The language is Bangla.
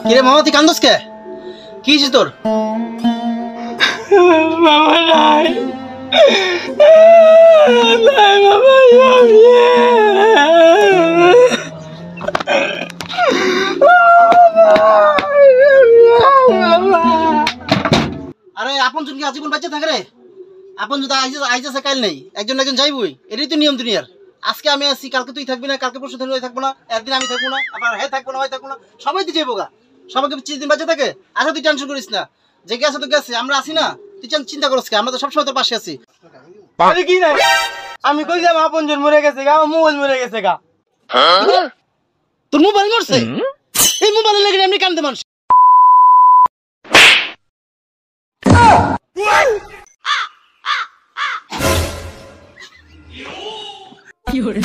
কিরে মামা তুই কান্দস কে? কি হয়েছে তোর? মামা নাই নাই মামা আরে আপন জন কি আজীবন বাচ্চা থাকে রে? আপন যদি আইজা কাল নেই, একজন একজন যাইবই, এটাই তো নিয়ম দুনিয়ার। আজকে আমি আছি, কালকে তুই থাকবি না, কালকে পরশু থাকবো না, একদিন আমি থাকবো না, আবার হ্যাঁ থাকবো না, হয় থাকবো না, সবাই তো যাইবো গা। সবাইকে 30 দিন বাচ্চা থাকে। আচ্ছা তুই টেনশন করিস না, যে গেছে তো গেছে, আমরা আছি না, তুই চিন্তা করিস কে, আমরা তো সবসময় তোর পাশে আছি। কি নাই আমি কই যাম আপন জন মরে গেছে গা, আমার মোবাইল মরে গেছে গা। তোর মোবাইল মরছে? এই মোবাইলে লেগে এমনি কান্দে মানুষ। কি হরে